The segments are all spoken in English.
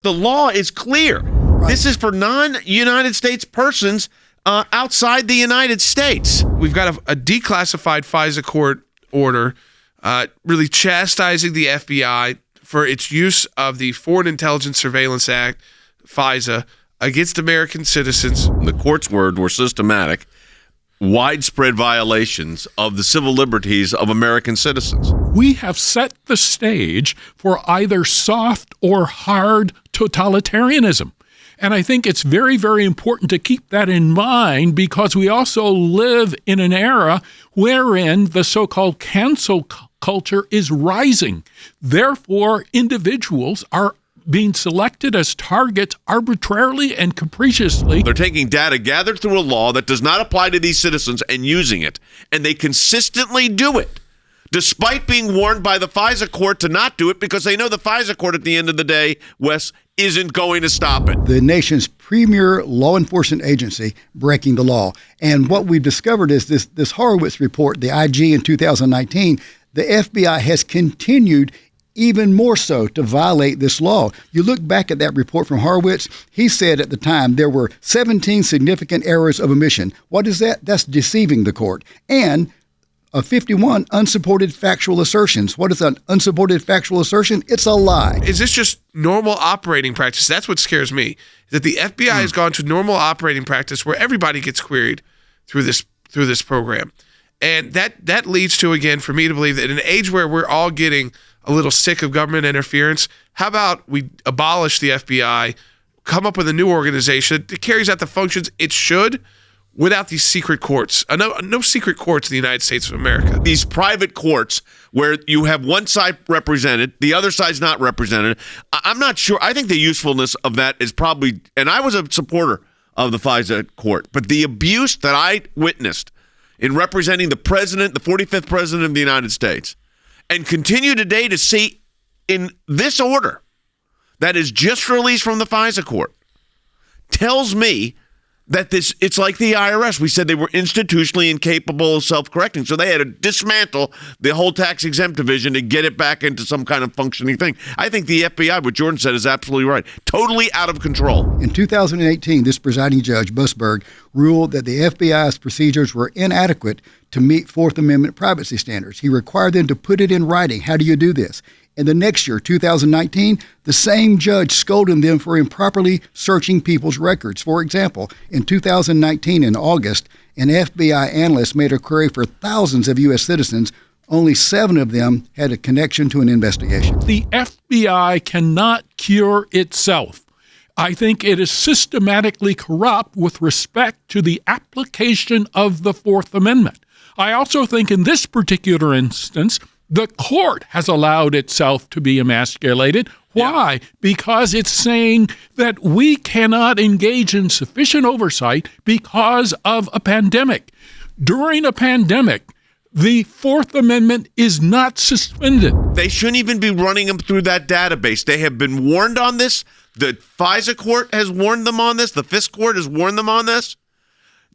The law is clear. Right. This is for non-United States persons outside the United States. We've got a declassified FISA court order really chastising the FBI for its use of the Foreign Intelligence Surveillance Act, FISA, against American citizens. The court's word were systematic, widespread violations of the civil liberties of American citizens. We have set the stage for either soft or hard totalitarianism. And I think it's very, very important to keep that in mind, because we also live in an era wherein the so-called cancel culture is rising. Therefore, individuals are being selected as targets arbitrarily and capriciously. They're taking data gathered through a law that does not apply to these citizens and using it. And they consistently do it, despite being warned by the FISA court to not do it, because they know the FISA court at the end of the day, Wes, isn't going to stop it. The nation's premier law enforcement agency breaking the law. And what we've discovered is this Horowitz report, the IG in 2019, the FBI has continued even more so to violate this law. You look back at that report from Horowitz, he said at the time there were 17 significant errors of omission. What is that? That's deceiving the court. And 51 unsupported factual assertions. What is an unsupported factual assertion? It's a lie. Is this just normal operating practice? That's what scares me, that the FBI has gone to normal operating practice where everybody gets queried through this program. And that leads to, again, for me to believe that in an age where we're all getting a little sick of government interference, how about we abolish the FBI, come up with a new organization that carries out the functions it should without these secret courts. No secret courts in the United States of America. These private courts where you have one side represented, the other side's not represented. I'm not sure. I think the usefulness of that is probably, and I was a supporter of the FISA court, but the abuse that I witnessed in representing the president, the 45th president of the United States, and continue today to see in this order that is just released from the FISA court, tells me that it's like the IRS. We said they were institutionally incapable of self-correcting, so they had to dismantle the whole tax-exempt division to get it back into some kind of functioning thing. I think the FBI, what Jordan said, is absolutely right. Totally out of control. In 2018, this presiding judge, Busberg, ruled that the FBI's procedures were inadequate to meet Fourth Amendment privacy standards. He required them to put it in writing. How do you do this? And the next year, 2019, the same judge scolded them for improperly searching people's records. For example, in 2019, in August, an FBI analyst made a query for thousands of U.S. citizens. Only 7 of them had a connection to an investigation. The FBI cannot cure itself. I think it is systematically corrupt with respect to the application of the Fourth Amendment. I also think in this particular instance, the court has allowed itself to be emasculated. Why? Yeah. Because it's saying that we cannot engage in sufficient oversight because of a pandemic. During a pandemic, the Fourth Amendment is not suspended. They shouldn't even be running them through that database. They have been warned on this. The FISA court has warned them on this. The FISC court has warned them on this.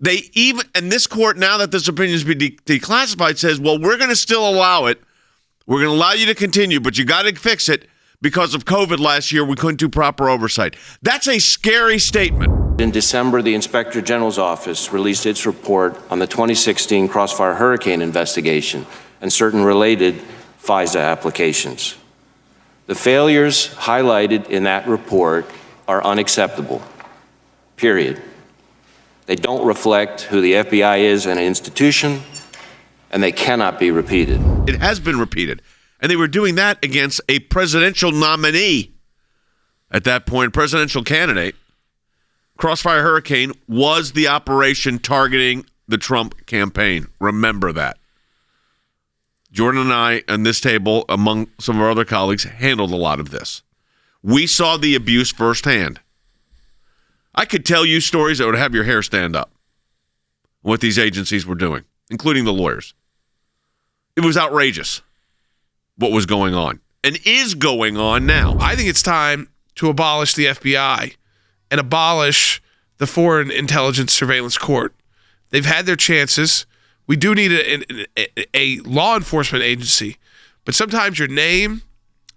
And this court, now that this opinion has been declassified, says, well, we're going to still allow it. We're going to allow you to continue, but you got to fix it because of COVID last year. We couldn't do proper oversight. That's a scary statement. In December, the Inspector General's office released its report on the 2016 Crossfire Hurricane investigation and certain related FISA applications. The failures highlighted in that report are unacceptable, period. They don't reflect who the FBI is as an institution, and they cannot be repeated. It has been repeated. And they were doing that against a presidential nominee at that point, presidential candidate. Crossfire Hurricane was the operation targeting the Trump campaign. Remember that. Jordan and I, on this table, among some of our other colleagues, handled a lot of this. We saw the abuse firsthand. I could tell you stories that would have your hair stand up, what these agencies were doing, including the lawyers. It was outrageous what was going on and is going on now. I think it's time to abolish the FBI and abolish the Foreign Intelligence Surveillance Court. They've had their chances. We do need a law enforcement agency, but sometimes your name,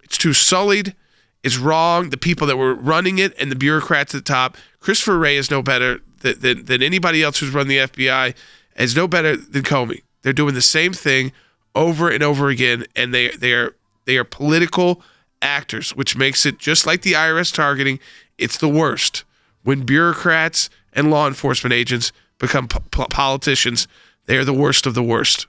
it's too sullied, is wrong. The people that were running it and the bureaucrats at the top, Christopher Wray is no better than anybody else who's run the FBI, is no better than Comey. They're doing the same thing over and over again, and they are political actors, which makes it just like the IRS targeting. It's the worst when bureaucrats and law enforcement agents become politicians. They are the worst of the worst.